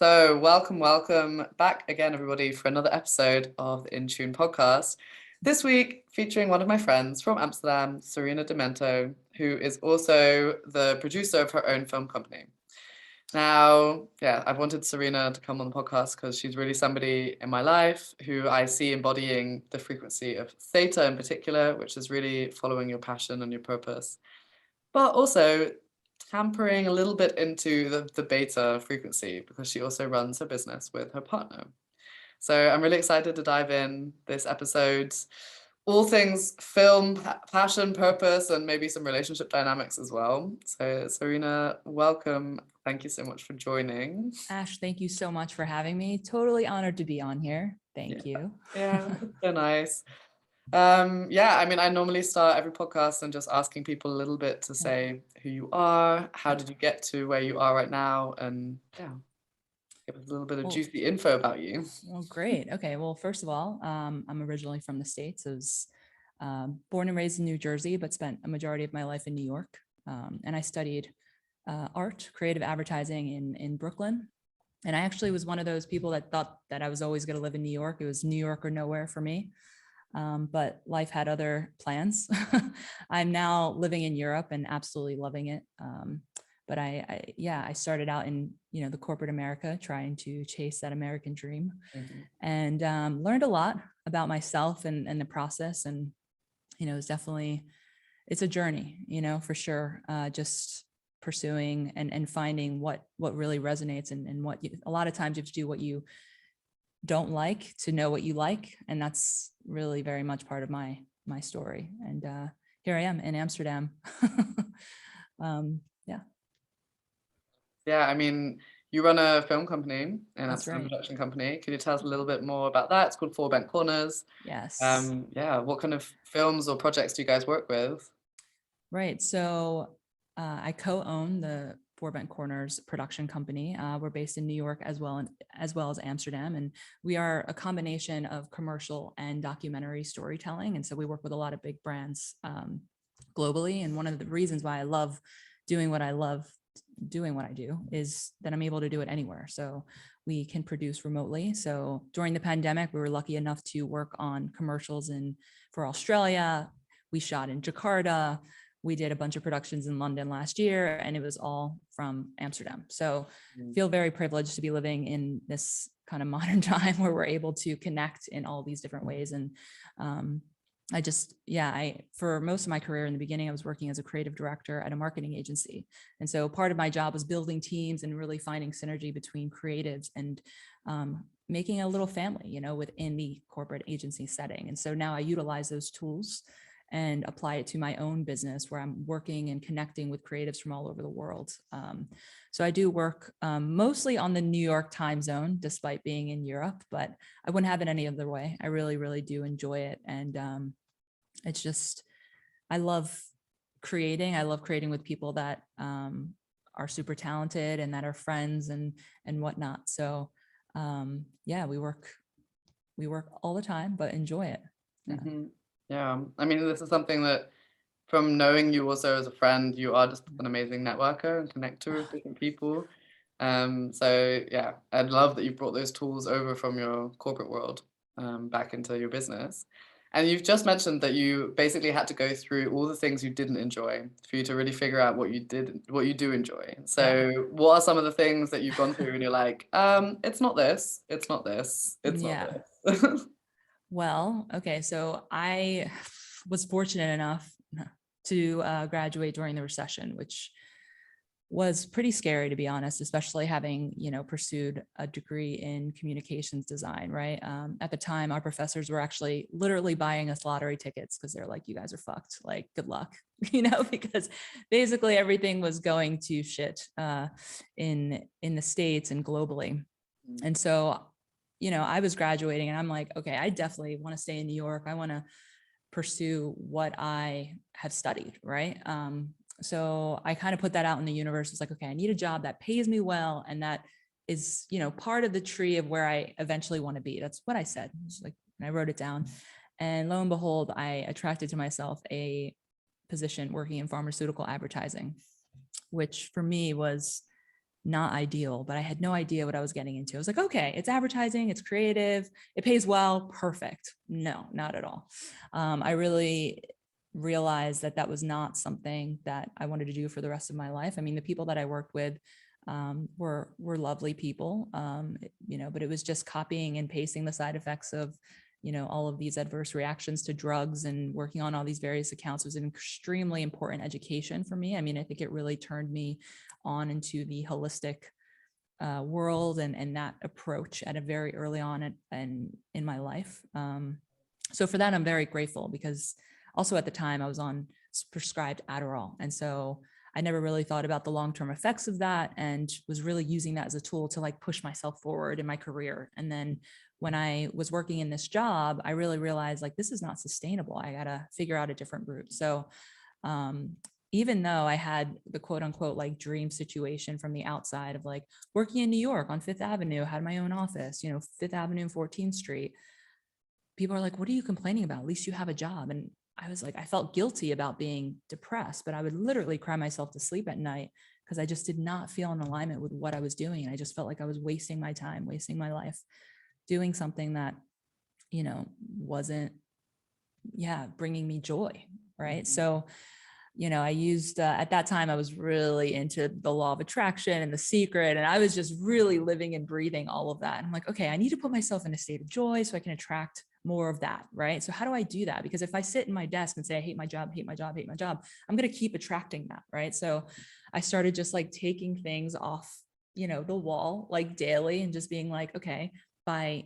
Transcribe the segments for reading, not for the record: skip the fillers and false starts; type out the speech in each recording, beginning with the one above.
So welcome back again, everybody, for another episode of the INTUNE podcast. This week, featuring one of my friends from Amsterdam, Sarina Demento, who is also the producer of her own film company. Now, I've wanted Sarina to come on the podcast because she's really somebody in my life who I see embodying the frequency of THETA in particular, which is really following your passion and your purpose, but also tampering a little bit into the beta frequency because she also runs her business with her partner. So I'm really excited to dive in this episode. All things film, passion, purpose, and maybe some relationship dynamics as well. So Sarina, welcome. Thank you so much for joining. Ash, thank you so much for having me. Totally honored to be on here. Thank you. Yeah, so nice. I normally start every podcast and just asking people a little bit to say who you are, how did you get to where you are right now, and give us a little bit of juicy info about you. Well, great. Okay. Well, first of all, I'm originally from the States. I was born and raised in New Jersey, but spent a majority of my life in New York. And I studied art, creative advertising in Brooklyn. And I actually was one of those people that thought that I was always going to live in New York. It was New York or nowhere for me. But life had other plans. I'm now living in Europe and absolutely loving it. But I started out in, the corporate America, trying to chase that American dream, and learned a lot about myself and the process. And, it's a journey, for sure. Just pursuing and finding what really resonates and what a lot of times you have to do what you don't like to know what you like. And that's really very much part of my story. And here I am in Amsterdam. You run a film company, an Amsterdam production company. Can you tell us a little bit more about that? It's called Four Bent Corners. Yes. What kind of films or projects do you guys work with? Right. So I co-own the Four Bent Corners production company. We're based in New York as well as Amsterdam, and we are a combination of commercial and documentary storytelling. And so we work with a lot of big brands globally. And one of the reasons why I love doing what I do is that I'm able to do it anywhere. So we can produce remotely. So during the pandemic, we were lucky enough to work on commercials for Australia. We shot in Jakarta. We did a bunch of productions in London last year, and it was all from Amsterdam. So I feel very privileged to be living in this kind of modern time where we're able to connect in all these different ways. And for most of my career in the beginning, I was working as a creative director at a marketing agency. And so part of my job was building teams and really finding synergy between creatives and making a little family, within the corporate agency setting. And so now I utilize those tools and apply it to my own business where I'm working and connecting with creatives from all over the world. So I do work mostly on the New York time zone, despite being in Europe, but I wouldn't have it any other way. I really, really do enjoy it. And it's just, I love creating. I love creating with people that are super talented and that are friends and whatnot. So we work all the time, but enjoy it. Yeah, this is something that, from knowing you also as a friend, you are just an amazing networker and connector with different people. I'd love that you brought those tools over from your corporate world back into your business. And you've just mentioned that you basically had to go through all the things you didn't enjoy for you to really figure out what you do enjoy. So what are some of the things that you've gone through and you're like, it's not this, it's not this, it's not this. Well, okay. So I was fortunate enough to graduate during the recession, which was pretty scary, to be honest, especially having, pursued a degree in communications design, right? At the time, our professors were actually literally buying us lottery tickets because they're like, you guys are fucked, like, good luck, because basically everything was going to shit in the States and globally. And so, I was graduating and I'm like, okay, I definitely want to stay in New York. I want to pursue what I have studied, right? So I kind of put that out in the universe. It's like, okay, I need a job that pays me well and that is, part of the tree of where I eventually want to be. That's what I said. It's like, and I wrote it down. And lo and behold, I attracted to myself a position working in pharmaceutical advertising, which for me was not ideal, but I had no idea what I was getting into. I was like, okay, it's advertising, it's creative, it pays well, perfect. No, not at all. I really realized that that was not something that I wanted to do for the rest of my life. I mean, the people that I worked with were lovely people, but it was just copying and pasting the side effects of, all of these adverse reactions to drugs and working on all these various accounts. Was an extremely important education for me. I mean, I think it really turned me on into the holistic world and that approach at a very early on and in my life. So for that, I'm very grateful, because also at the time I was on prescribed Adderall. And so I never really thought about the long-term effects of that, and was really using that as a tool to like push myself forward in my career. And then when I was working in this job, I really realized like, this is not sustainable. I got to figure out a different route. So even though I had the quote unquote like dream situation from the outside of like working in New York on Fifth Avenue, had my own office, Fifth Avenue and 14th Street, people are like, what are you complaining about? At least you have a job. And I was like, I felt guilty about being depressed, but I would literally cry myself to sleep at night because I just did not feel in alignment with what I was doing. And I just felt like I was wasting my time, wasting my life doing something that, wasn't, bringing me joy. Right. So, I used, at that time, I was really into the law of attraction and The Secret. And I was just really living and breathing all of that. And I'm like, okay, I need to put myself in a state of joy so I can attract more of that. Right. So how do I do that? Because if I sit in my desk and say, I hate my job, hate my job, hate my job, I'm going to keep attracting that. Right. So I started just like taking things off, the wall, like daily, and just being like, okay, by,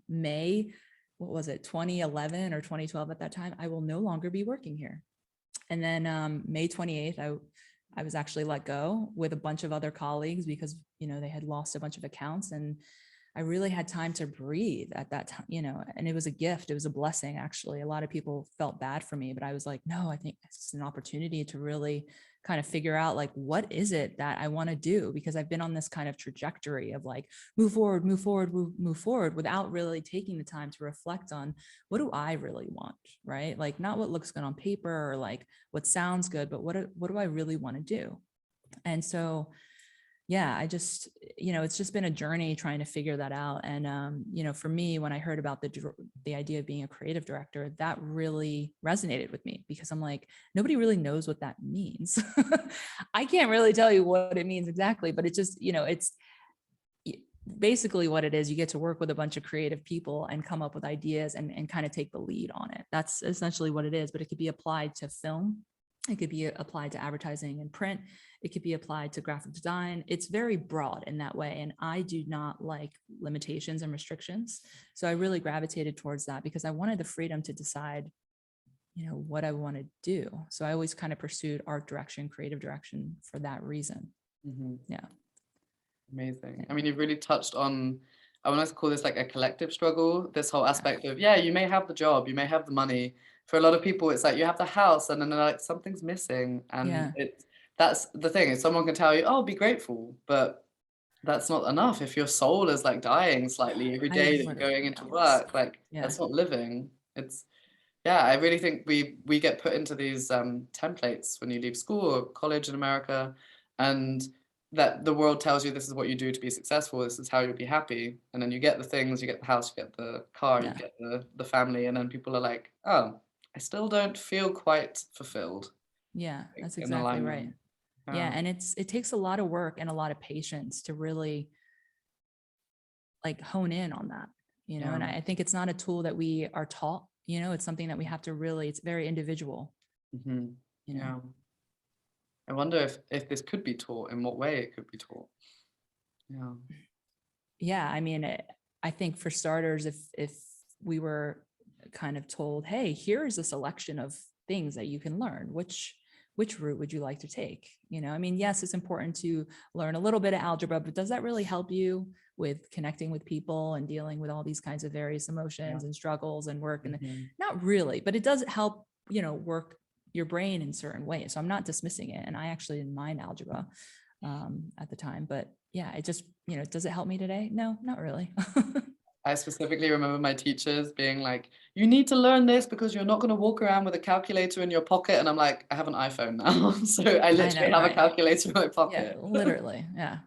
May, what was it, 2011 or 2012 at that time, I will no longer be working here. And then May 28th, I was actually let go with a bunch of other colleagues because, they had lost a bunch of accounts, and I really had time to breathe at that time, and it was a gift. It was a blessing, actually. A lot of people felt bad for me, but I was like, no, I think it's an opportunity to really kind of figure out like, what is it that I want to do? Because I've been on this kind of trajectory of like, move forward, move forward, move forward, without really taking the time to reflect on what do I really want, right? Like not what looks good on paper or like what sounds good, but what do I really want to do? And so I just, it's just been a journey trying to figure that out. And, for me, when I heard about the idea of being a creative director, that really resonated with me, because I'm like, nobody really knows what that means. I can't really tell you what it means exactly, but it just, it's basically what it is. You get to work with a bunch of creative people and come up with ideas and kind of take the lead on it. That's essentially what it is, but it could be applied to film. It could be applied to advertising and print. It could be applied to graphic design. It's very broad in that way. And I do not like limitations and restrictions. So I really gravitated towards that because I wanted the freedom to decide, what I want to do. So I always kind of pursued art direction, creative direction for that reason. Mm-hmm. Yeah. Amazing. I mean, you've really touched on, I want to call this like a collective struggle, this whole aspect of, you may have the job, you may have the money. For a lot of people, it's like you have the house and then they're like, something's missing. And that's the thing, is someone can tell you, oh, be grateful, but that's not enough. If your soul is like dying slightly every day that you're going into work, like that's not living. It's, I really think we get put into these templates when you leave school or college in America, and that the world tells you this is what you do to be successful, this is how you'll be happy, and then you get the things, you get the house, you get the car, you get the family, and then people are like, oh, I still don't feel quite fulfilled. That's exactly right. And it takes a lot of work and a lot of patience to really like hone in on that, and I think it's not a tool that we are taught, it's something that we have to really, it's very individual. I wonder if this could be taught, in what way it could be taught. I mean, I think for starters, if we were kind of told, hey, here's a selection of things that you can learn, which route would you like to take? I mean, yes, it's important to learn a little bit of algebra, but does that really help you with connecting with people and dealing with all these kinds of various emotions and struggles and work? And not really, but it does help, work your brain in certain ways. So I'm not dismissing it. And I actually didn't mind algebra at the time, but it just, does it help me today? No, not really. I specifically remember my teachers being like, you need to learn this because you're not going to walk around with a calculator in your pocket. And I'm like, I have an iPhone now. So I I literally know, have a right? calculator in my Yeah, pocket. literally. Yeah.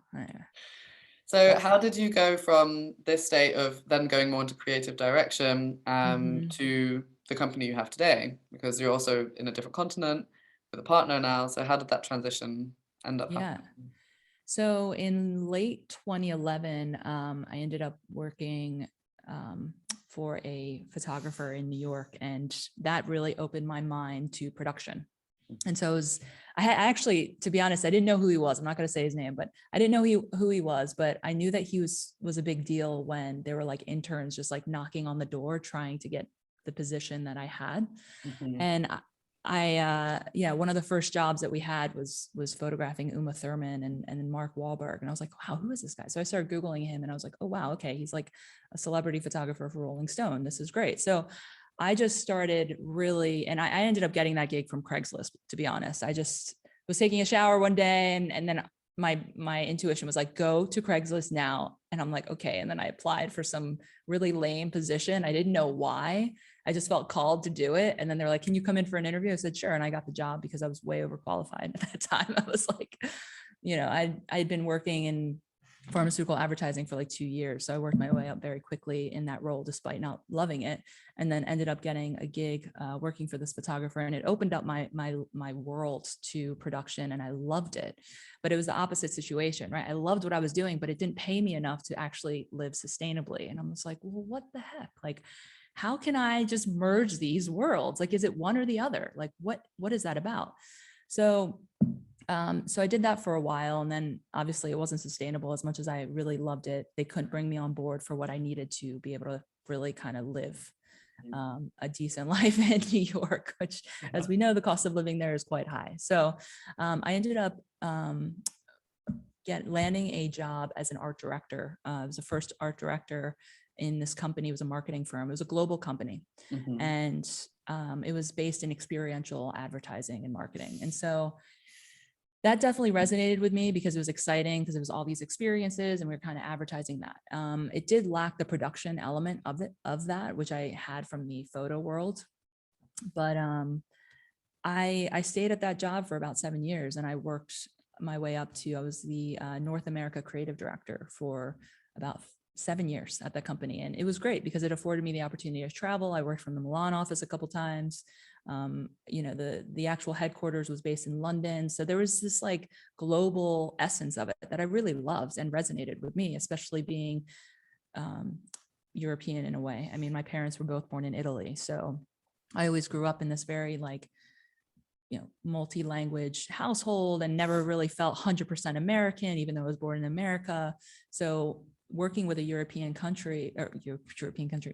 So But how did you go from this state of then going more into creative direction mhm. to the company you have today? Because you're also in a different continent with a partner now. So how did that transition end up Yeah. happening? So in late 2011, I ended up working for a photographer in New York, and that really opened my mind to production. And so I actually, to be honest, I didn't know who he was. I'm not going to say his name, but I didn't know who he was, but I knew that he was a big deal when there were like interns just like knocking on the door, trying to get the position that I had. Mhm. And yeah, one of the first jobs that we had was photographing Uma Thurman and Mark Wahlberg. And I was like, wow, who is this guy? So I started Googling him and I was like, oh, wow, okay. He's like a celebrity photographer for Rolling Stone. This is great. So I just started really, and I ended up getting that gig from Craigslist, to be honest. I just was taking a shower one day and then my intuition was like, go to Craigslist now. And I'm like, okay. And then I applied for some really lame position. I didn't know why. I just felt called to do it. And then they're like, can you come in for an interview? I said, sure. And I got the job because I was way overqualified at that time. I was like, I'd been working in pharmaceutical advertising for like 2 years. So I worked my way up very quickly in that role, despite not loving it. And then ended up getting a gig working for this photographer. And it opened up my world to production, and I loved it. But it was the opposite situation, right? I loved what I was doing, but it didn't pay me enough to actually live sustainably. And I was like, well, what the heck? Like, how can I just merge these worlds? Like, is it one or the other? Like, what is that about? So I did that for a while, and then obviously it wasn't sustainable. As much as I really loved it, they couldn't bring me on board for what I needed to be able to really kind of live a decent life in New York, which, as we know, the cost of living there is quite high. So I ended up landing a job as an art director. I was the first art director in this company. It was a marketing firm. It was a global company. Mhm. And it was based in experiential advertising and marketing. And so that definitely resonated with me because it was exciting, because it was all these experiences and we were kind of advertising that. It did lack the production element of that, which I had from the photo world. But I stayed at that job for about 7 years, and I worked my way up to, I was the North America creative director for about 7 years at that company. And it was great because it afforded me the opportunity to travel. I worked from the Milan office a couple times. The actual headquarters was based in London. So there was this like global essence of it that I really loved and resonated with me, especially being European in a way. I mean, my parents were both born in Italy. So I always grew up in this very like, multi-language household and never really felt 100% American, even though I was born in America. So working with a European country,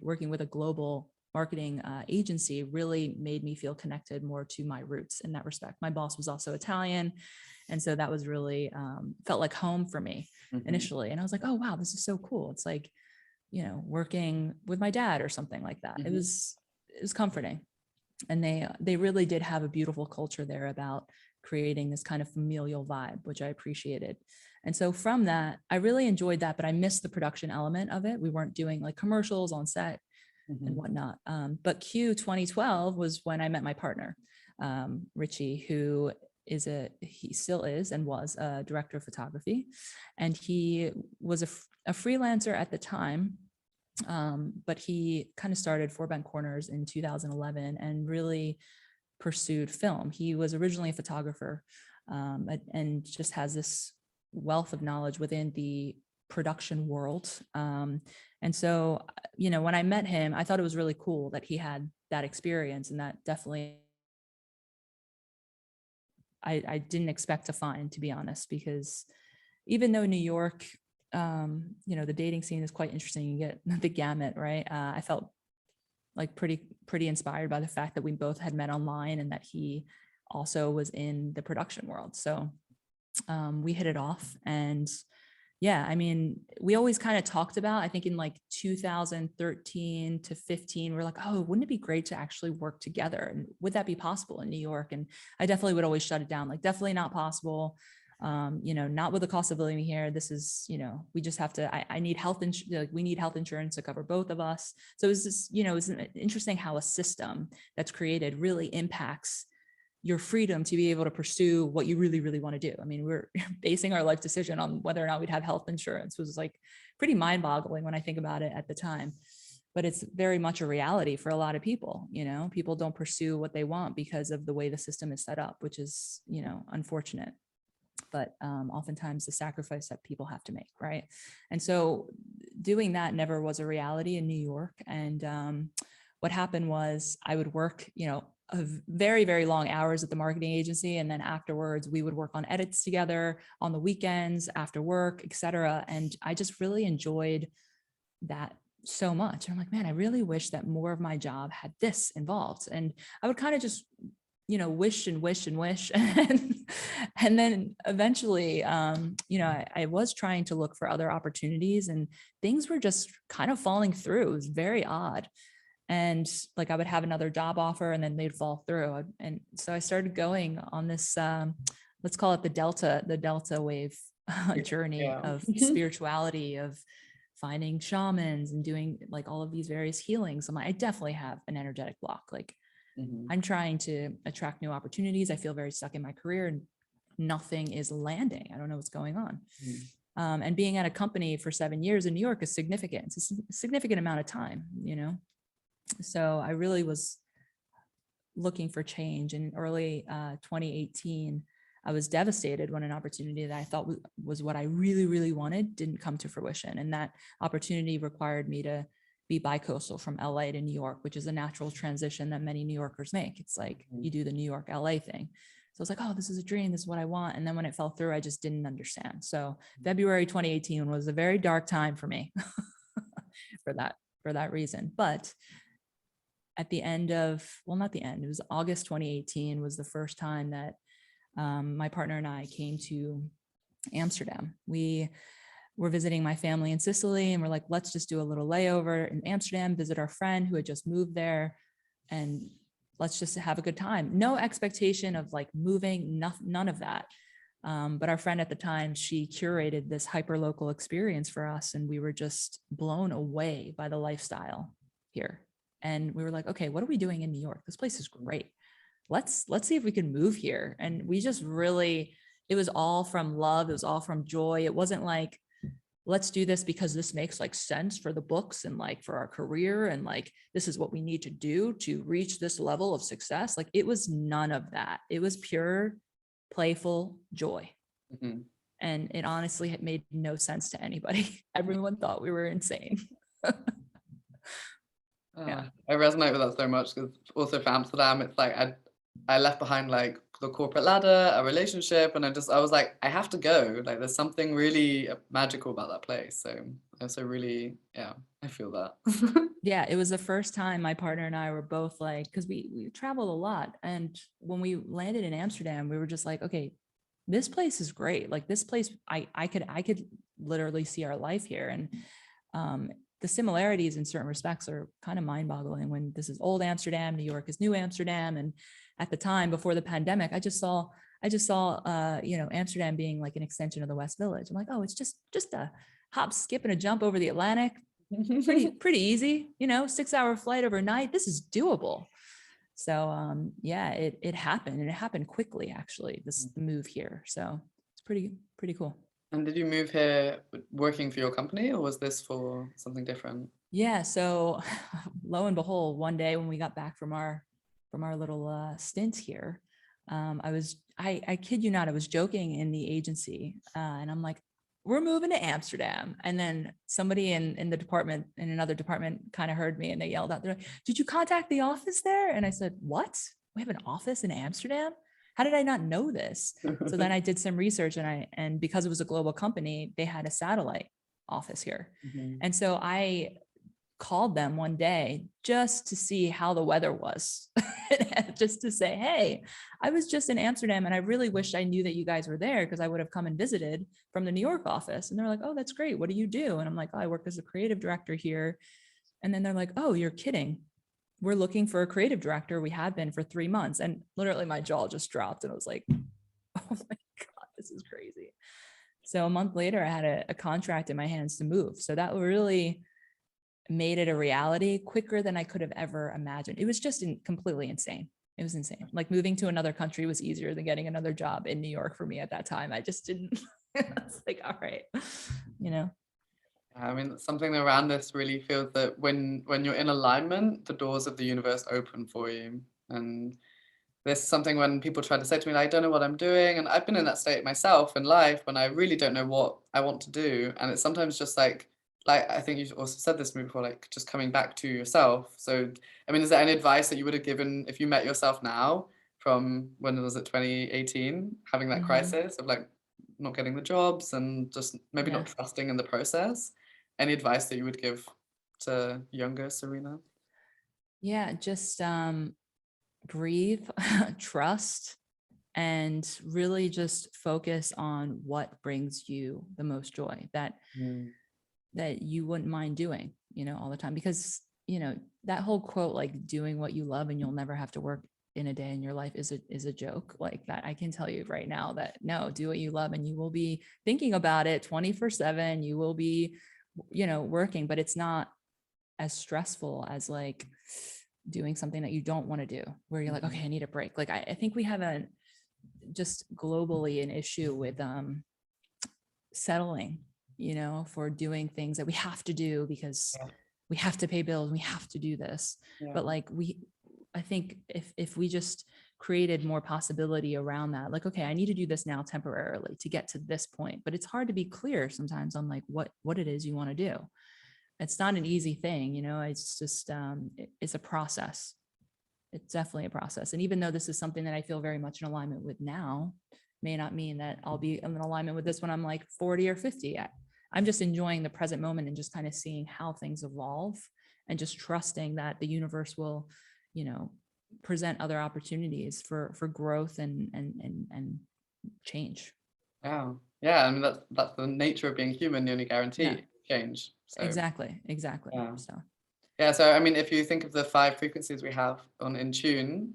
working with a global marketing agency really made me feel connected more to my roots in that respect. My boss was also Italian. And so that was really felt like home for me initially. And I was like, oh, wow, this is so cool. It's like, working with my dad or something like that. It was comforting. And they really did have a beautiful culture there about creating this kind of familial vibe, which I appreciated. And so from that, I really enjoyed that, but I missed the production element of it. We weren't doing like commercials on set and whatnot. But Q 2012 was when I met my partner, Richie, who he still is and was a director of photography. And he was a freelancer at the time. But he kind of started Four Bent Corners in 2011 and really pursued film. He was originally a photographer and just has this wealth of knowledge within the production world. And so, when I met him, I thought it was really cool that he had that experience, and that definitely I didn't expect to find, to be honest, because even though New York, the dating scene is quite interesting. You get the gamut, right? I felt like pretty inspired by the fact that we both had met online and that he also was in the production world. So we hit it off. And yeah, I mean, we always kind of talked about, I think in like 2013 to 15, we're like, oh, wouldn't it be great to actually work together? And would that be possible in New York? And I definitely would always shut it down, like definitely not possible. Not with the cost of living here. This is, we just have to, I need health insurance, like we need health insurance to cover both of us. So it's just, it's interesting how a system that's created really impacts your freedom to be able to pursue what you really, really want to do. I mean, we're basing our life decision on whether or not we'd have health insurance was like pretty mind boggling when I think about it at the time. But it's very much a reality for a lot of people. People don't pursue what they want because of the way the system is set up, which is, unfortunate. But oftentimes the sacrifice that people have to make, right? And so doing that never was a reality in New York. And what happened was I would work, very, very long hours at the marketing agency. And then afterwards, we would work on edits together on the weekends, after work, et cetera. And I just really enjoyed that so much. And I'm like, man, I really wish that more of my job had this involved. And I would kind of just, wish and wish and wish. And then eventually, I was trying to look for other opportunities and things were just kind of falling through. It was very odd. And like I would have another job offer and then they'd fall through. And so I started going on this, let's call it the Delta wave journey of spirituality, of finding shamans and doing like all of these various healings. I'm like, I definitely have an energetic block. Like I'm trying to attract new opportunities. I feel very stuck in my career and nothing is landing. I don't know what's going on. And being at a company for 7 years in New York is significant. It's a significant amount of time, So I really was looking for change. In early 2018, I was devastated when an opportunity that I thought was what I really, really wanted didn't come to fruition. And that opportunity required me to be bicoastal from LA to New York, which is a natural transition that many New Yorkers make. It's like you do the New York LA thing. So I was like, oh, this is a dream. This is what I want. And then when it fell through, I just didn't understand. So February 2018 was a very dark time for me for that reason. But at the end of, well, not the end, it was August 2018 was the first time that my partner and I came to Amsterdam. We were visiting my family in Sicily and we're like, let's just do a little layover in Amsterdam, visit our friend who had just moved there, and let's just have a good time. No expectation of like moving, none of that. But our friend at the time, she curated this hyper-local experience for us and we were just blown away by the lifestyle here. And we were like, okay, what are we doing in New York? This place is great. Let's see if we can move here. And we just really, it was all from love. It was all from joy. It wasn't like, let's do this because this makes like sense for the books and like for our career. And like, this is what we need to do to reach this level of success. Like it was none of that. It was pure, playful joy. And it honestly had made no sense to anybody. Everyone thought we were insane. Yeah. I resonate with that so much because also for Amsterdam, it's like I left behind like the corporate ladder, a relationship, and I was like, I have to go. Like there's something really magical about that place. So I also really, I feel that. Yeah, it was the first time my partner and I were both like, because we traveled a lot. And when we landed in Amsterdam, we were just like, okay, this place is great. Like this place, I could literally see our life here. And the similarities in certain respects are kind of mind-boggling. When this is old Amsterdam, New York is new Amsterdam. And at the time before the pandemic, I just saw Amsterdam being like an extension of the West Village. I'm like, oh, it's just a hop, skip, and a jump over the Atlantic. Pretty easy, 6-hour flight overnight. This is doable. So it happened, and it happened quickly, actually, this move here. So it's pretty cool. And did you move here working for your company, or was this for something different? Yeah. So lo and behold, one day when we got back from our little stint here, I kid you not, I was joking in the agency and I'm like, we're moving to Amsterdam. And then somebody in another department kind of heard me and they yelled out, they're like, did you contact the office there? And I said, what? We have an office in Amsterdam? How did I not know this? So then I did some research and because it was a global company, they had a satellite office here. And so I called them one day just to see how the weather was, just to say, hey, I was just in Amsterdam and I really wished I knew that you guys were there because I would have come and visited from the New York office. And they're like, oh, that's great. What do you do? And I'm like, oh, I work as a creative director here. And then they're like, oh, you're kidding. We're looking for a creative director. We have been for 3 months. And literally my jaw just dropped and I was like, oh my God, this is crazy. So a month later, I had a contract in my hands to move. So that really made it a reality quicker than I could have ever imagined. It was just completely insane. It was insane. Like moving to another country was easier than getting another job in New York for me at that time. I just didn't, it's like, all right, you know? I mean, something around this really feels that when you're in alignment, the doors of the universe open for you. And this is something when people try to say to me, like, I don't know what I'm doing. And I've been in that state myself in life when I really don't know what I want to do. And it's sometimes just like I think you've also said this to me before, like just coming back to yourself. So, I mean, is there any advice that you would have given if you met yourself now from when was it, 2018, having that Mhm. crisis of like not getting the jobs and just maybe Yeah. not trusting in the process? Any advice that you would give to younger Sarina? Yeah. Just breathe, trust, and really just focus on what brings you the most joy Mm, that you wouldn't mind doing, all the time. Because, that whole quote, like doing what you love and you'll never have to work in a day in your life is a joke. Like that, I can tell you right now that no, do what you love and you will be thinking about it 24/7. You will be, working, but it's not as stressful as like doing something that you don't want to do, where you're like, mhm, okay, I need a break. Like I think we have just globally an issue with settling, for doing things that we have to do because yeah, we have to pay bills, we have to do this. yeah, But like I think if we just created more possibility around that, like, okay, I need to do this now temporarily to get to this point. But it's hard to be clear sometimes on like what it is you want to do. It's not an easy thing, it's just it's a process. It's definitely a process. And even though this is something that I feel very much in alignment with now, may not mean that I'll be in alignment with this when I'm like 40 or 50. I'm just enjoying the present moment and just kind of seeing how things evolve and just trusting that the universe will, you know, present other opportunities for growth and change. yeah, yeah. I mean, that's the nature of being human. You only Yeah, guarantee change. So exactly. yeah, So yeah. So I mean, if you think of the 5 frequencies we have on Intune,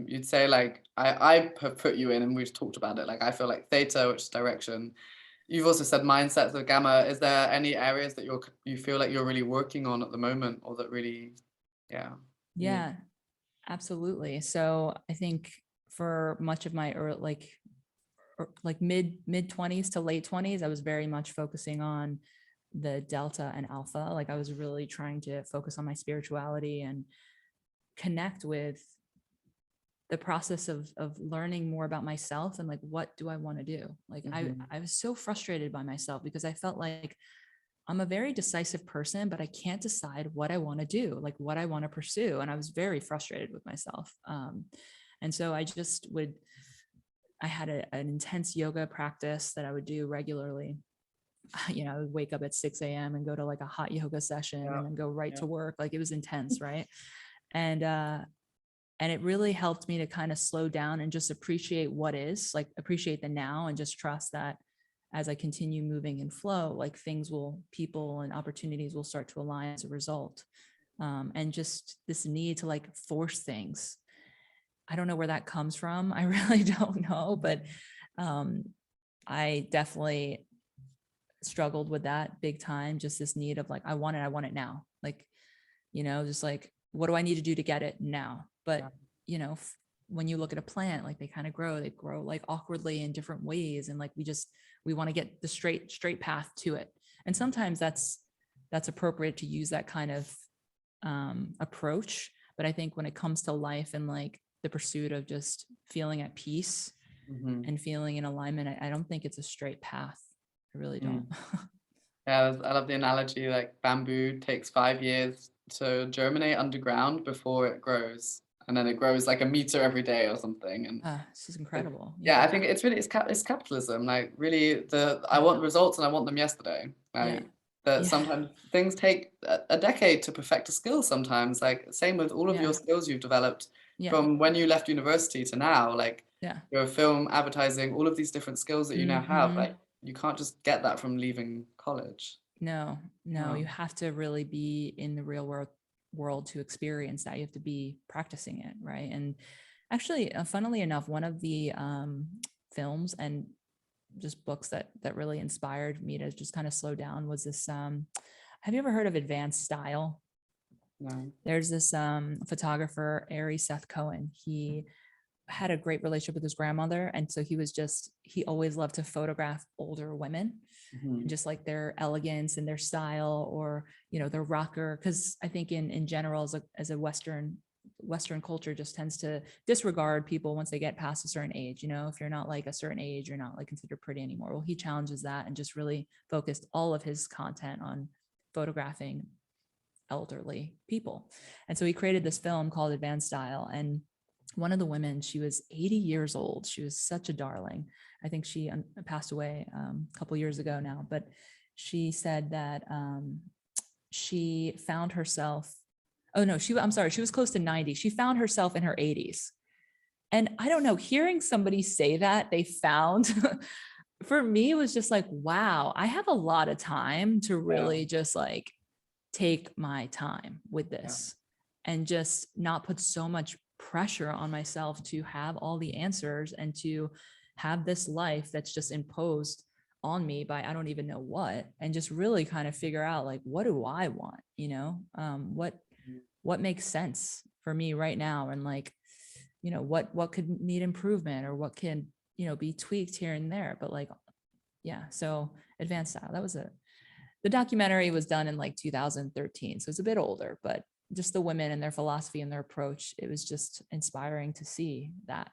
you'd say like I have put you in, and we've talked about it. Like I feel like theta, which is direction. You've also said mindsets of gamma. Is there any areas that you feel like you're really working on at the moment, or that really, yeah, you need? yeah, absolutely. So I think for much of my early, like mid 20s to late 20s, I was very much focusing on the delta and alpha. Like I was really trying to focus on my spirituality and connect with the process of learning more about myself and like what do I want to do. Like Mhm. I was so frustrated by myself because I felt like I'm a very decisive person, but I can't decide what I want to do, like what I want to pursue. And I was very frustrated with myself. And so I had an intense yoga practice that I would do regularly. I would wake up at 6 a.m. and go to like a hot yoga session Yeah, and then go right yeah. to work. Like it was intense, right? And and it really helped me to kind of slow down and just appreciate what is, like appreciate the now and just trust that as I continue moving in flow, like people and opportunities will start to align as a result. And just this need to like force things. I don't know where that comes from. I really don't know, but um, I definitely struggled with that big time. Just this need of like, I want it now. Like, just like, what do I need to do to get it now? Yeah. But, when you look at a plant, like they grow like awkwardly in different ways. And like, we want to get the straight path to it. And sometimes that's appropriate to use that kind of approach. But I think when it comes to life and like the pursuit of just feeling at peace Mhm. and feeling in alignment, I don't think it's a straight path. I really don't. Mm. Yeah, I love the analogy, like bamboo takes 5 years to germinate underground before it grows, and then it grows like a meter every day or something. And This is it, incredible. yeah, Yeah. I think it's really it's capitalism. Like really, I Yeah. want results and I want them yesterday. Yeah. Like that Yeah. sometimes things take a decade to perfect a skill. Sometimes, like same with all of your Yeah. skills you've developed Yeah. from when you left university to now. Like Yeah. your film, advertising, all of these different skills that you now have. Hmm. Like you can't just get that from leaving college. No, Oh, you have to really be in the real world to experience that. You have to be practicing it, right? And actually, funnily enough, one of the films, and just books that really inspired me to just kind of slow down was this, have you ever heard of Advanced Style? No. There's this photographer, Ari Seth Cohen. He had a great relationship with his grandmother. And so he always loved to photograph older women, and just like their elegance and their style, or, their rocker. Cause I think in general, as a Western culture just tends to disregard people once they get past a certain age. If you're not like a certain age, you're not like considered pretty anymore. Well, he challenges that and just really focused all of his content on photographing elderly people. And so he created this film called Advanced Style. And one of the women, she was 80 years old. She was such a darling. I think she passed away a couple years ago now, but she said that she found herself, I'm sorry, she was close to 90. She found herself in her 80s. And I don't know, hearing somebody say that they found, for me, it was just like, wow, I have a lot of time to really just like take my time with this and just not put so much pressure on myself to have all the answers and to have this life that's just imposed on me by I don't even know what, and just really kind of figure out like, what do I want? What makes sense for me right now, and like, what could need improvement, or what can be tweaked here and there. But like, so Advanced Style, that was the documentary was done in like 2013, so it's a bit older, but just the women and their philosophy and their approach, it was just inspiring to see that.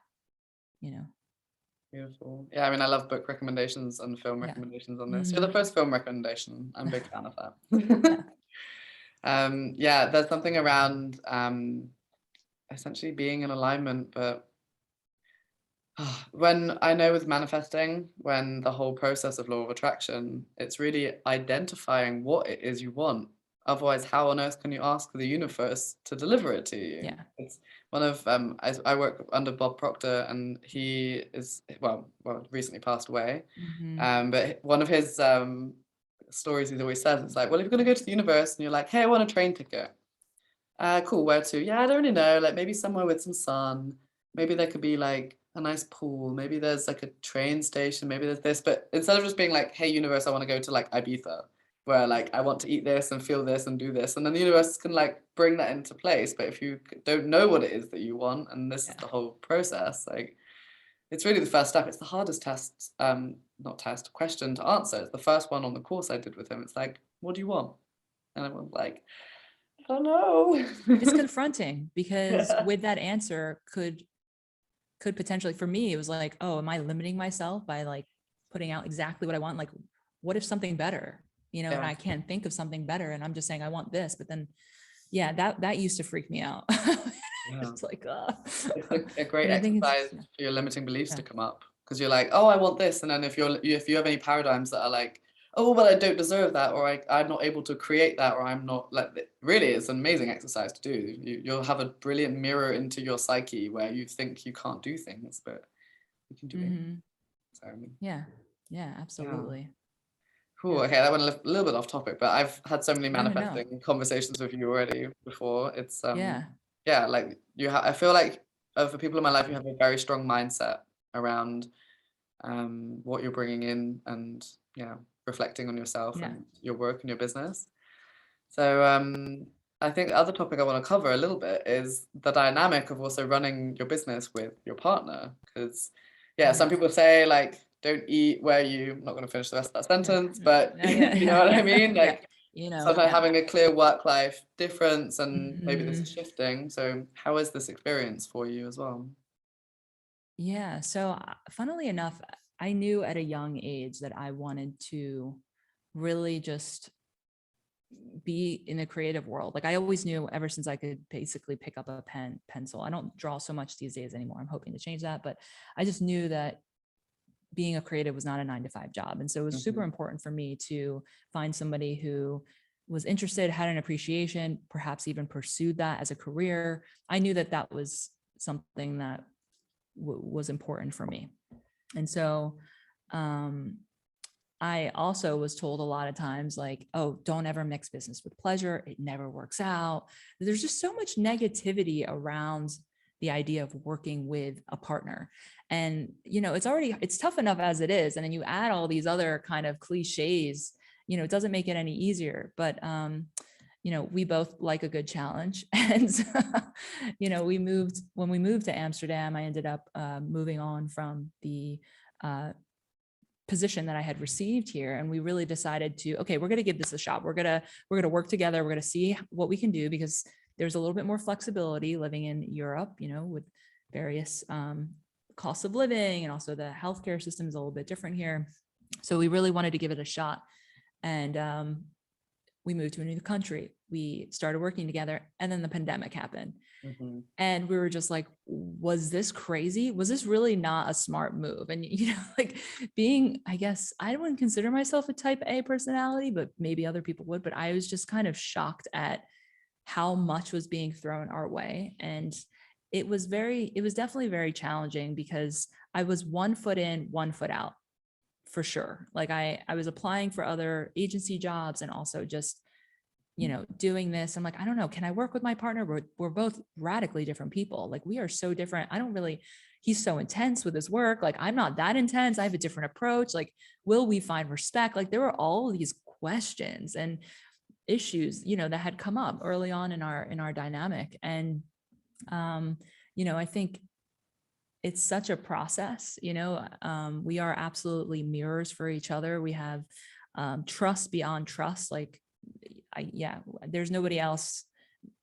Beautiful. Yeah, I mean, I love book recommendations and film recommendations on this. You're the first film recommendation. I'm a big fan of that. There's something around essentially being in alignment, but when I know with manifesting, when the whole process of law of attraction, it's really identifying what it is you want. Otherwise, how on earth can you ask the universe to deliver it to you? Yeah. It's one of I work under Bob Proctor, and he is well recently passed away. But one of his stories he always says, it's like, well, if you're going to go to the universe and you're like, hey, I want a train ticket. Cool, where to? Yeah, I don't really know. Like maybe somewhere with some sun. Maybe there could be like a nice pool. Maybe there's like a train station. Maybe there's this. But instead of just being like, hey, universe, I want to go to like Ibiza, where like I want to eat this and feel this and do this, and then the universe can like bring that into place. But if you don't know what it is that you want, and this is the whole process, like it's really the first step. It's the hardest question to answer. It's the first one on the course I did with him. It's like, what do you want? And everyone's like, I don't know. It's confronting because with that answer could potentially, for me, it was like, oh, am I limiting myself by like putting out exactly what I want? Like, what if something better, and I can't think of something better, and I'm just saying I want this, but then, that used to freak me out. It's like, it's a great exercise for your limiting beliefs to come up, because you're like, oh, I want this, and then if you have any paradigms that are like, oh, but I don't deserve that, or I'm not able to create that, or I'm not like, really, it's an amazing exercise to do. You'll have a brilliant mirror into your psyche where you think you can't do things, but you can do it. So, absolutely. Cool. Okay, that went a little bit off topic, but I've had so many manifesting conversations with you already before. It's like I feel like for people in my life, you have a very strong mindset around what you're bringing in, and reflecting on yourself and your work and your business. So I think the other topic I want to cover a little bit is the dynamic of also running your business with your partner, because some people say like, don't eat where I'm not going to finish the rest of that sentence, but you know what I mean? Like sometimes having a clear work-life difference, and maybe this is shifting. So how is this experience for you as well? Yeah. So funnily enough, I knew at a young age that I wanted to really just be in the creative world. Like I always knew ever since I could basically pick up a pencil. I don't draw so much these days anymore. I'm hoping to change that, but I just knew that being a creative was not a 9-to-5 job. And so it was super important for me to find somebody who was interested, had an appreciation, perhaps even pursued that as a career. I knew that was something that was important for me. And so I also was told a lot of times like, oh, don't ever mix business with pleasure. It never works out. There's just so much negativity around the idea of working with a partner. And, it's tough enough as it is. And then you add all these other kind of cliches, it doesn't make it any easier, but, we both like a good challenge. And, when we moved to Amsterdam, I ended up moving on from the position that I had received here. And we really decided to, okay, we're going to give this a shot. We're going to work together. We're going to see what we can do, because there's a little bit more flexibility living in Europe, with various costs of living, and also the healthcare system is a little bit different here. So we really wanted to give it a shot. And we moved to a new country. We started working together, and then the pandemic happened. Mm-hmm. And we were just like, was this crazy? Was this really not a smart move? And, like being, I guess, I wouldn't consider myself a type A personality, but maybe other people would, but I was just kind of shocked at how much was being thrown our way. And it was definitely very challenging, because I was 1 foot in, 1 foot out, for sure. Like I was applying for other agency jobs, and also just, doing this. I'm like, I don't know, can I work with my partner? We're both radically different people. Like we are so different. He's so intense with his work. Like I'm not that intense. I have a different approach. Like, will we find respect? Like there were all these questions and issues, that had come up early on in our dynamic. And, I think it's such a process, we are absolutely mirrors for each other. We have trust beyond trust. Like, there's nobody else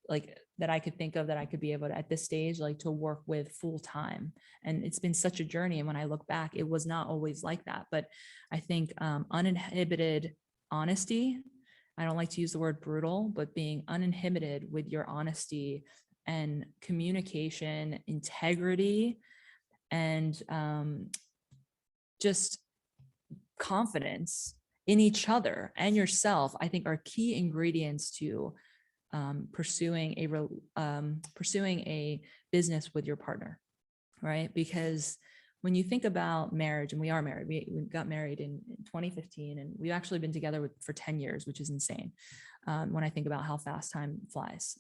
like that I could think of that I could be able to, at this stage, like to work with full time. And it's been such a journey. And when I look back, it was not always like that. But I think uninhibited honesty, I don't like to use the word brutal, but being uninhibited with your honesty and communication, integrity, and just confidence in each other and yourself, I think are key ingredients to pursuing a business with your partner, right? Because when you think about marriage, and we are married, we got married in 2015, and we've actually been together for 10 years, which is insane when I think about how fast time flies.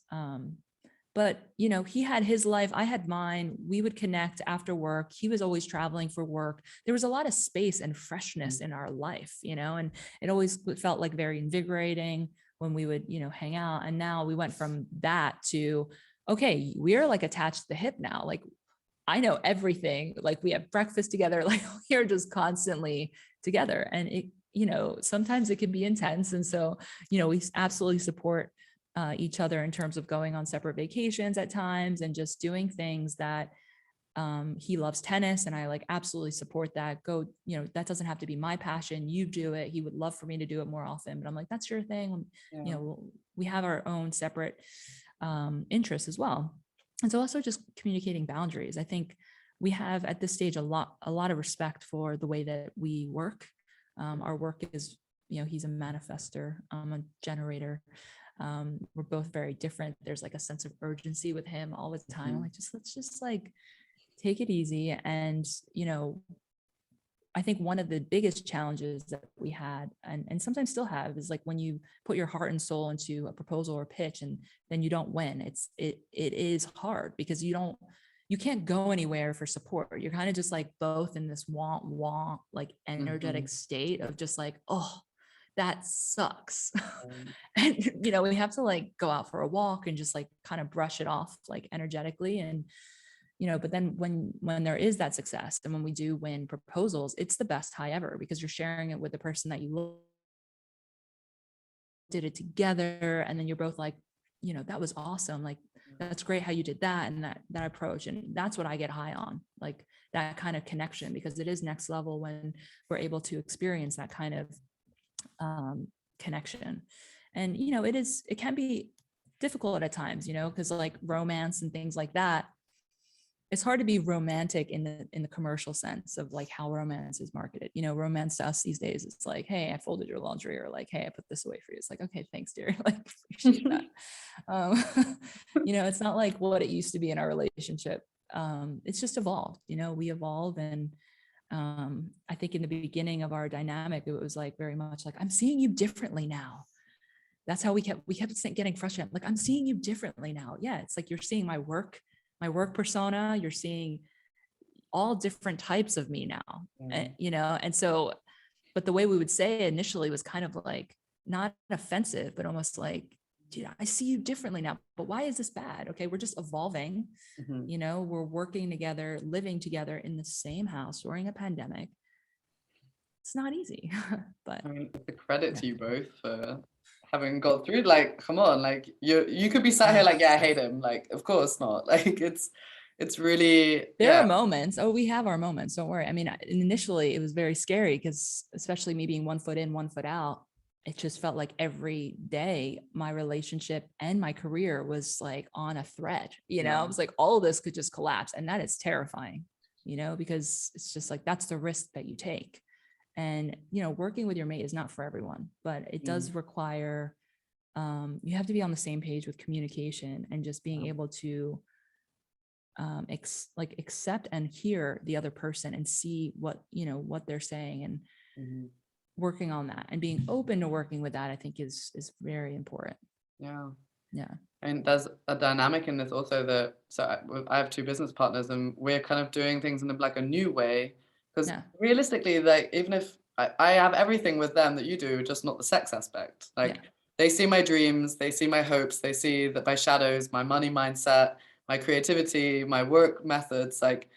But, he had his life, I had mine. We would connect after work. He was always traveling for work. There was a lot of space and freshness in our life, and it always felt like very invigorating when we would, hang out. And now we went from that to, okay, we're like attached to the hip now. Like I know everything. Like we have breakfast together, like we're just constantly together. And it, sometimes it can be intense. And so, we absolutely support each other in terms of going on separate vacations at times, and just doing things that he loves tennis, and I like absolutely support that. Go, that doesn't have to be my passion. You do it. He would love for me to do it more often, but I'm like, that's your thing. Yeah. We have our own separate interests as well. And so also just communicating boundaries. I think we have at this stage a lot of respect for the way that we work. Our work is, he's a manifester, I'm a generator. We're both very different. There's like a sense of urgency with him all the time. I'm like, let's just like take it easy. And, I think one of the biggest challenges that we had, and sometimes still have, is like when you put your heart and soul into a proposal or pitch and then you don't win, it is hard, because you can't go anywhere for support. You're kind of just like both in this wah like energetic state of just like, oh, that sucks. And, we have to like go out for a walk and just like kind of brush it off like energetically. And, but then when there is that success, and when we do win proposals, it's the best high ever, because you're sharing it with the person that you did it together. And then you're both like, that was awesome. Like, that's great how you did that, and that approach. And that's what I get high on, like that kind of connection, because it is next level when we're able to experience that kind of connection. And it can be difficult at times, because like romance and things like that, it's hard to be romantic in the commercial sense of like how romance is marketed. Romance to us these days, it's like, hey, I folded your laundry, or like, hey, I put this away for you. It's like, okay, thanks, dear. Like, appreciate that. It's not like what it used to be in our relationship. It's just evolved. We evolve. And I think in the beginning of our dynamic, it was like very much like, I'm seeing you differently now. That's how we kept getting frustrated. Like, I'm seeing you differently now. Yeah. It's like, you're seeing my work my work persona, you're seeing all different types of me now, you know? And so, but the way we would say it initially was kind of like not offensive, but almost like, dude, I see you differently now, but why is this bad? Okay. We're just evolving, you know, we're working together, living together in the same house during a pandemic. It's not easy, but I mean, it's a credit to you both for having got through. Like, come on, like you could be sat here like, yeah, I hate him. Like, of course not. Like, it's really there are moments. Oh, we have our moments. Don't worry. I mean, initially it was very scary because, especially me being 1 foot in, 1 foot out, it just felt like every day my relationship and my career was like on a thread. You know, it was like all of this could just collapse, and that is terrifying. You know, because it's just like that's the risk that you take. And, you know, working with your mate is not for everyone, but it does require, you have to be on the same page with communication and just being able to accept and hear the other person and see what, you know, what they're saying, and working on that and being open to working with that, I think is very important. Yeah. And there's a dynamic in this also that, so I have 2 business partners, and we're kind of doing things in like a new way. Because realistically, like, even if I have everything with them that you do, just not the sex aspect. Like, they see my dreams, they see my hopes, they see that my shadows, my money mindset, my creativity, my work methods. Like,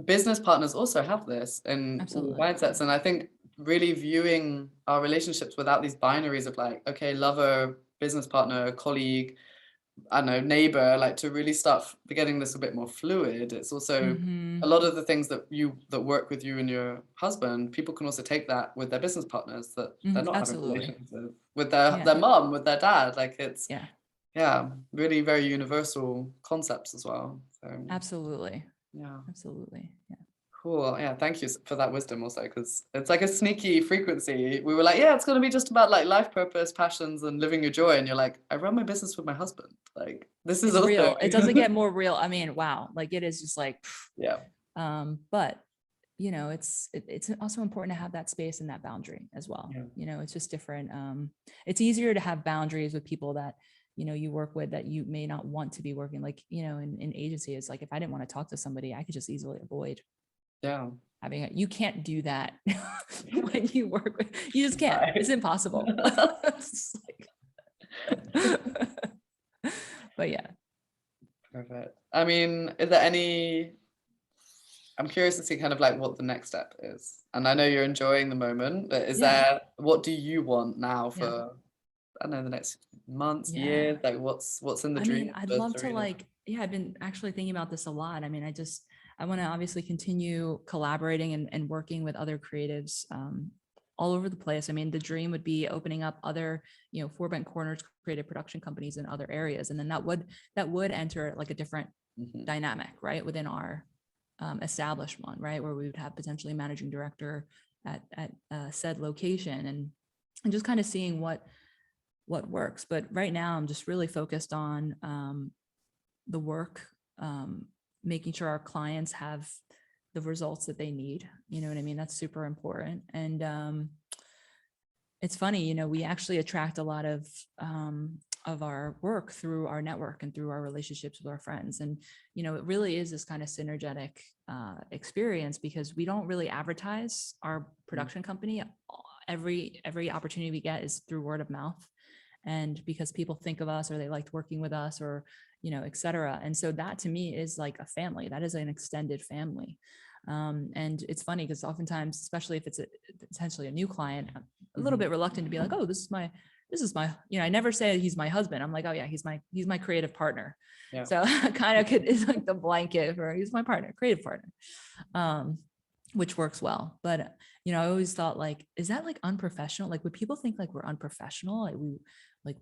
business partners also have this in mindsets. And I think really viewing our relationships without these binaries of like, okay, lover, business partner, colleague, I don't know, neighbor, like, to really start getting this a bit more fluid. It's also a lot of the things that work with you and your husband, people can also take that with their business partners that they're not having relations with their mom, with their dad. Like, it's really very universal concepts as well. So absolutely. Yeah. Yeah. Cool. Yeah, thank you for that wisdom also, because it's like a sneaky frequency. We were like, yeah, it's going to be just about like life purpose, passions, and living your joy. And you're like, I run my business with my husband. Like, this is also real. It doesn't get more real. I mean, wow. Like, it is just like, but you know, it's also important to have that space and that boundary as well. You know, it's just different. It's easier to have boundaries with people that, you know, you work with that you may not want to be working. Like, you know, in agency, it's like, if I didn't want to talk to somebody, I could just easily avoid having it. You can't do that when you work with, you just can't. It's impossible. It's but yeah. Perfect. I mean, is there I'm curious to see kind of like what the next step is. And I know you're enjoying the moment, but what do you want now for, I don't know, the next months, years? Like, what's in the dream? I mean, I'd love to I've been actually thinking about this a lot. I mean, I want to obviously continue collaborating and working with other creatives all over the place. I mean, the dream would be opening up other, you know, 4 Bent Corners creative production companies in other areas. And then that would enter like a different dynamic, right, within our established one, right, where we would have potentially a managing director at said location, and just kind of seeing what works. But right now I'm just really focused on the work, making sure our clients have the results that they need. You know what I mean? That's super important. And it's funny, you know, we actually attract a lot of our work through our network and through our relationships with our friends. And, you know, it really is this kind of synergetic experience, because we don't really advertise our production company. Every opportunity we get is through word of mouth. And because people think of us, or they liked working with us, or, you know, et cetera. And so that to me is like a family. That is an extended family. And it's funny because oftentimes, especially if it's potentially a new client, I'm a little bit reluctant to be like, oh, this is my, you know, I never say he's my husband. I'm like, oh yeah, he's my creative partner. So kind of it's like the blanket for, he's my partner, creative partner, which works well. But, you know, I always thought like, is that like unprofessional? Like, would people think like we're unprofessional? Like,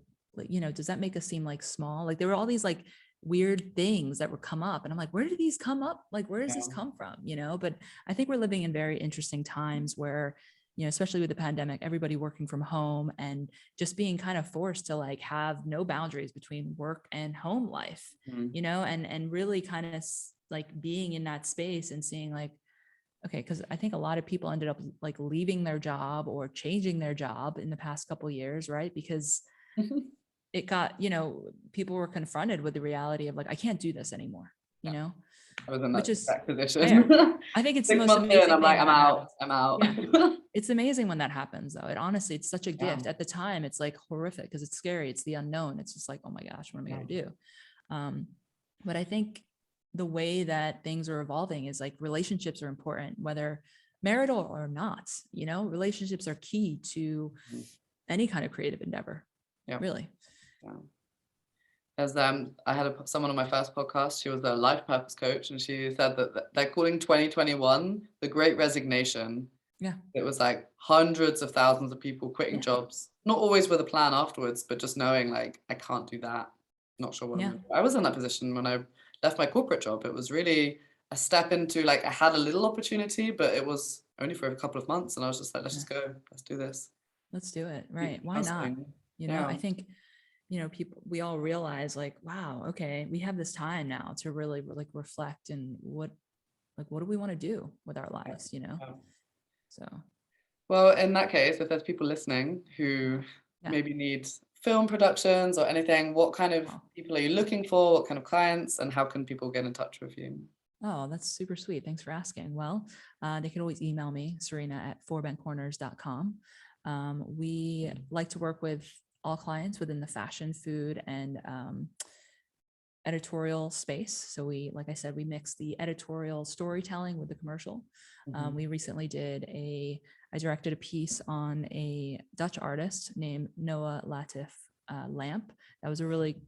you know, does that make us seem like small? Like, there were all these like weird things that would come up, and I'm like, where did these come up? Like, where does this come from? You know, but I think we're living in very interesting times where, you know, especially with the pandemic, everybody working from home and just being kind of forced to like have no boundaries between work and home life, you know, and really kind of like being in that space and seeing like, okay, because I think a lot of people ended up like leaving their job or changing their job in the past couple of years, right? Because it got, you know, people were confronted with the reality of like, I can't do this anymore. you know, I was in which that is exact position. fair. I think it's the 6 most months in, amazing I'm thing like, when I'm that out. happens. I'm out. Yeah. It's amazing when that happens though. It honestly, it's such a gift. Yeah. At the time, it's like horrific because it's scary. It's the unknown. It's just like, oh my gosh, what am I going to do? But I think the way that things are evolving is like relationships are important, whether marital or not, you know, relationships are key to any kind of creative endeavor. Yeah. Really. Yeah. As I had someone on my first podcast, she was a life purpose coach, and she said that they're calling 2021 the Great Resignation. Yeah. It was like hundreds of thousands of people quitting jobs, not always with a plan afterwards, but just knowing like, I can't do that. Not sure what I'm gonna do. I was in that position when I left my corporate job. It was really a step into like, I had a little opportunity, but it was only for a couple of months. And I was just like, let's just go, let's do this. Let's do it. Right. Why not? You know, I think, you know, we all realize like, wow, okay, we have this time now to really like reflect and what do we want to do with our lives, you know? So. Well, in that case, if there's people listening who maybe need film productions or anything, what kind of people are you looking for? What kind of clients, and how can people get in touch with you? Oh, that's super sweet. Thanks for asking. Well, they can always email me, Sarina@fourbentcorners.com. We like to work with all clients within the fashion, food, and editorial space. So like I said, we mix the editorial storytelling with the commercial. We recently I directed a piece on a Dutch artist named Noah Latif Lamp. That was a really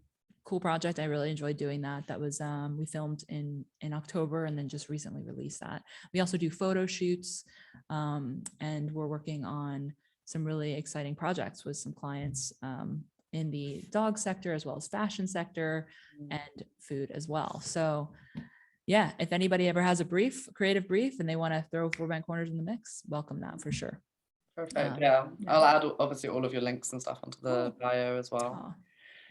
cool project. I really enjoyed doing that. That was, we filmed in October and then just recently released that. We also do photo shoots, and we're working on some really exciting projects with some clients in the dog sector, as well as fashion sector and food as well. So yeah, if anybody ever has a creative brief, and they want to throw Four Bent Corners in the mix, welcome that for sure. Perfect. I'll add obviously all of your links and stuff onto the bio as well.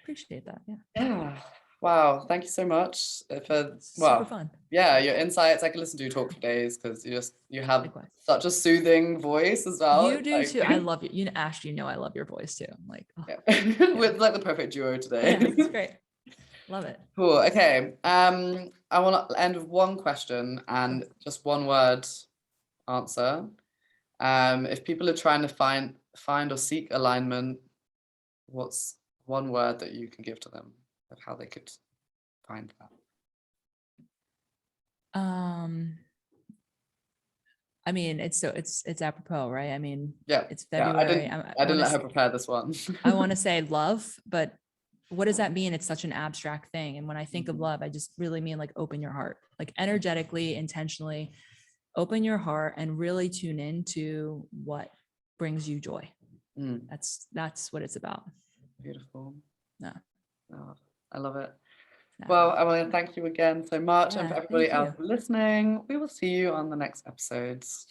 Appreciate that. Yeah. Wow. Thank you so much for super fun. Yeah, your insights. I could listen to you talk for days because you have such a soothing voice as well. You do too. I love you. You know, Ash, you know I love your voice too. I'm like, We're like the perfect duo today. Yeah, it's great. Love it. Cool. Okay. I want to end with one question and just one word answer. If people are trying to find or seek alignment, what's one word that you can give to them of how they could find that? I mean, it's apropos, right? I mean, yeah, it's February. I didn't let her prepare this one. I want to say love, but what does that mean? It's such an abstract thing. And when I think of love, I just really mean like open your heart, like energetically, intentionally open your heart and really tune into what brings you joy. That's what it's about. Beautiful. Yeah. Oh, I love it. Well, I want to thank you again so much. And for everybody else listening, we will see you on the next episodes.